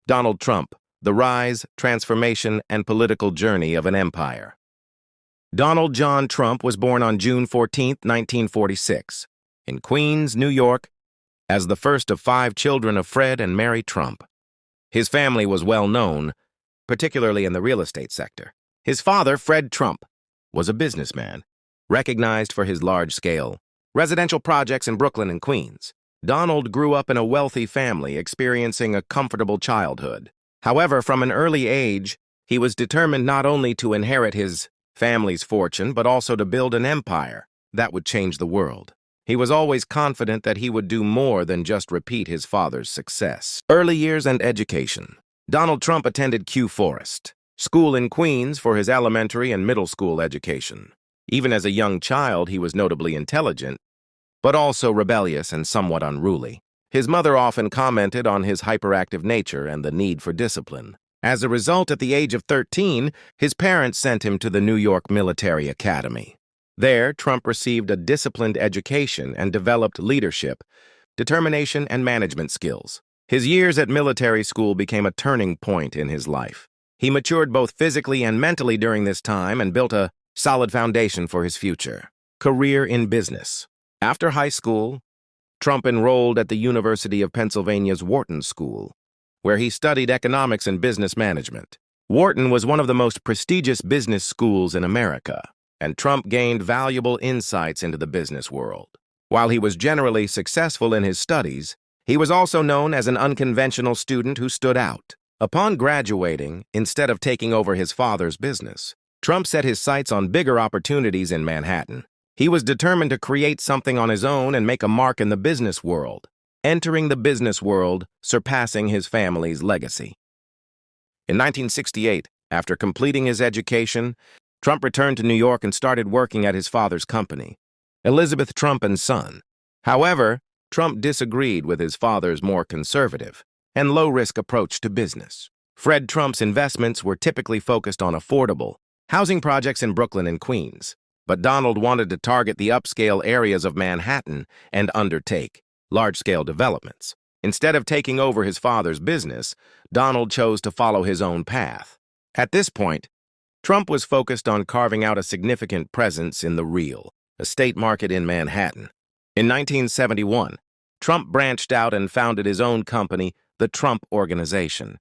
Donald Trump, the rise, transformation, and political journey of an empire. Donald John Trump was born on June 14, 1946, in Queens, New York, as the first of 5 children of Fred and Mary Trump. His family was well known, particularly in the real estate sector. His father, Fred Trump, was a businessman, recognized for his large-scale residential projects in Brooklyn and Queens. Donald grew up in a wealthy family, experiencing a comfortable childhood. However, from an early age, he was determined not only to inherit his family's fortune, but also to build an empire that would change the world. He was always confident that he would do more than just repeat his father's success. Early years and education. Donald Trump attended Kew Forest School in Queens for his elementary and middle school education. Even as a young child, he was notably intelligent, but also rebellious and somewhat unruly. His mother often commented on his hyperactive nature and the need for discipline. As a result, at the age of 13, his parents sent him to the New York Military Academy. There, Trump received a disciplined education and developed leadership, determination, and management skills. His years at military school became a turning point in his life. He matured both physically and mentally during this time and built a solid foundation for his future. Career in business. After high school, Trump enrolled at the University of Pennsylvania's Wharton School, where he studied economics and business management. Wharton was one of the most prestigious business schools in America, and Trump gained valuable insights into the business world. While he was generally successful in his studies, he was also known as an unconventional student who stood out. Upon graduating, instead of taking over his father's business, Trump set his sights on bigger opportunities in Manhattan. He was determined to create something on his own and make a mark in the business world, entering the business world, surpassing his family's legacy. In 1968, after completing his education, Trump returned to New York and started working at his father's company, Elizabeth Trump and Son. However, Trump disagreed with his father's more conservative and low-risk approach to business. Fred Trump's investments were typically focused on affordable housing projects in Brooklyn and Queens, but Donald wanted to target the upscale areas of Manhattan and undertake large-scale developments. Instead of taking over his father's business, Donald chose to follow his own path. At this point, Trump was focused on carving out a significant presence in the real estate market in Manhattan. In 1971, Trump branched out and founded his own company, the Trump Organization.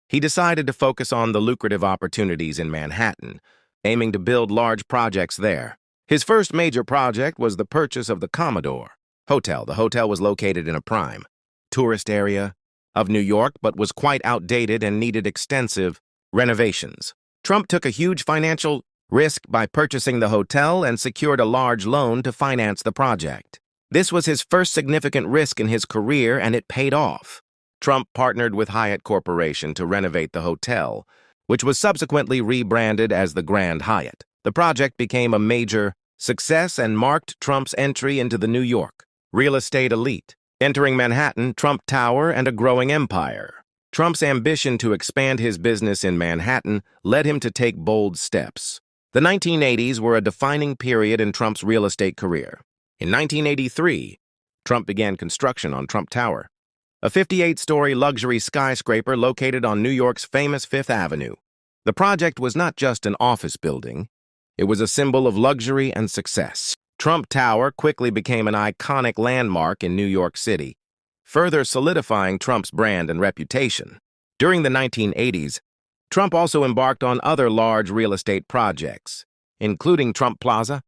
He decided to focus on the lucrative opportunities in Manhattan, aiming to build large projects there. His first major project was the purchase of the Commodore Hotel. The hotel was located in a prime tourist area of New York, but was quite outdated and needed extensive renovations. Trump took a huge financial risk by purchasing the hotel and secured a large loan to finance the project. This was his first significant risk in his career, and it paid off. Trump partnered with Hyatt Corporation to renovate the hotel, which was subsequently rebranded as the Grand Hyatt. The project became a major success and marked Trump's entry into the New York real estate elite, entering Manhattan, Trump Tower, and a growing empire. Trump's ambition to expand his business in Manhattan led him to take bold steps. The 1980s were a defining period in Trump's real estate career. In 1983, Trump began construction on Trump Tower, a 58-story luxury skyscraper located on New York's famous Fifth Avenue. The project was not just an office building, it was a symbol of luxury and success. Trump Tower quickly became an iconic landmark in New York City, further solidifying Trump's brand and reputation. During the 1980s, Trump also embarked on other large real estate projects, including Trump Plaza,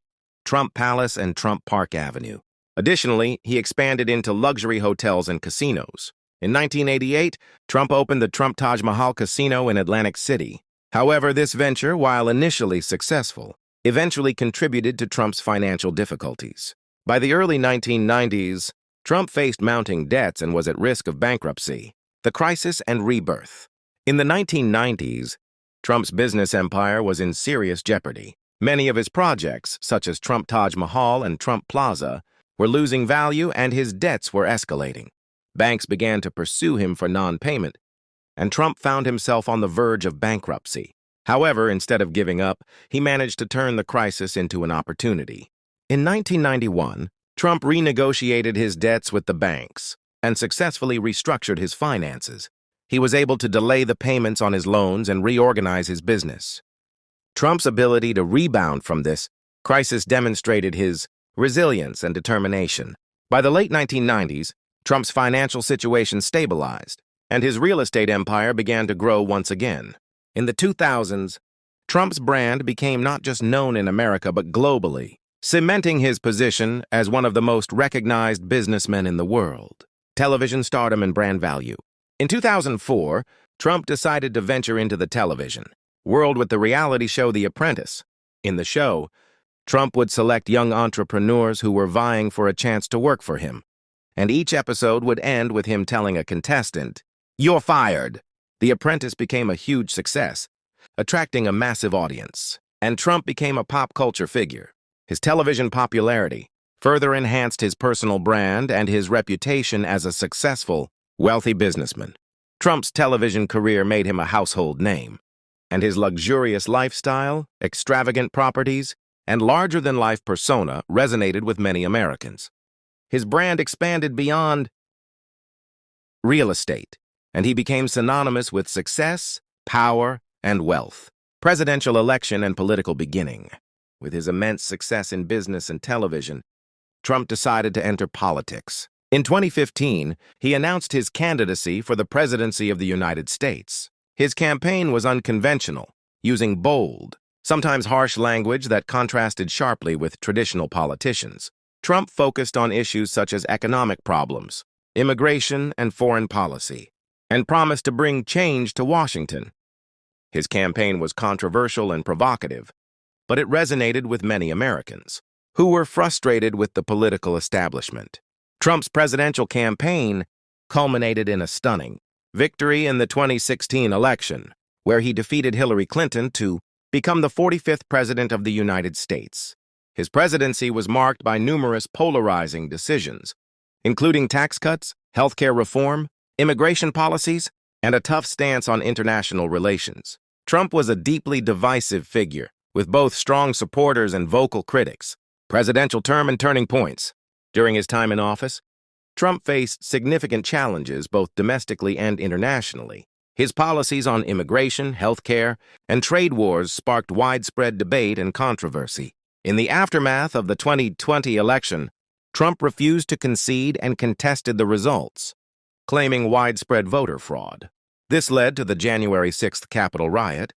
Trump Palace, and Trump Park Avenue. Additionally, he expanded into luxury hotels and casinos. In 1988, Trump opened the Trump Taj Mahal Casino in Atlantic City. However, this venture, while initially successful, eventually contributed to Trump's financial difficulties. By the early 1990s, Trump faced mounting debts and was at risk of bankruptcy. The crisis and rebirth. In the 1990s, Trump's business empire was in serious jeopardy. Many of his projects, such as Trump Taj Mahal and Trump Plaza, were losing value and his debts were escalating. Banks began to pursue him for non-payment, and Trump found himself on the verge of bankruptcy. However, instead of giving up, he managed to turn the crisis into an opportunity. In 1991, Trump renegotiated his debts with the banks and successfully restructured his finances. he was able to delay the payments on his loans and reorganize his business. Trump's ability to rebound from this crisis demonstrated his resilience and determination. By the late 1990s, Trump's financial situation stabilized, and his real estate empire began to grow once again. In the 2000s, Trump's brand became not just known in America but globally, cementing his position as one of the most recognized businessmen in the world. Television stardom and brand value. In 2004, Trump decided to venture into the television world with the reality show The Apprentice. In the show, Trump would select young entrepreneurs who were vying for a chance to work for him, and each episode would end with him telling a contestant, "You're fired." The Apprentice became a huge success, attracting a massive audience, and Trump became a pop culture figure. His television popularity further enhanced his personal brand and his reputation as a successful, wealthy businessman. Trump's television career made him a household name, and his luxurious lifestyle, extravagant properties, and larger-than-life persona resonated with many Americans. His brand expanded beyond real estate, and he became synonymous with success, power, and wealth. Presidential election and political beginning. With his immense success in business and television, Trump decided to enter politics. In 2015, he announced his candidacy for the presidency of the United States. His campaign was unconventional, using bold, sometimes harsh language that contrasted sharply with traditional politicians. Trump focused on issues such as economic problems, immigration, and foreign policy, and promised to bring change to Washington. His campaign was controversial and provocative, but it resonated with many Americans who were frustrated with the political establishment. Trump's presidential campaign culminated in a stunning victory in the 2016 election, where he defeated Hillary Clinton to become the 45th president of the United States. His presidency was marked by numerous polarizing decisions, including tax cuts, healthcare reform, immigration policies, and a tough stance on international relations. Trump was a deeply divisive figure, with both strong supporters and vocal critics. Presidential term and turning points. During his time in office, Trump faced significant challenges both domestically and internationally. His policies on immigration, healthcare, and trade wars sparked widespread debate and controversy. In the aftermath of the 2020 election, Trump refused to concede and contested the results, claiming widespread voter fraud. This led to the January 6th Capitol riot,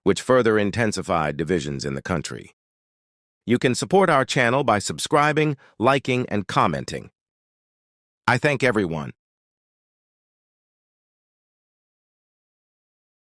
which further intensified divisions in the country. You can support our channel by subscribing, liking, and commenting. I thank everyone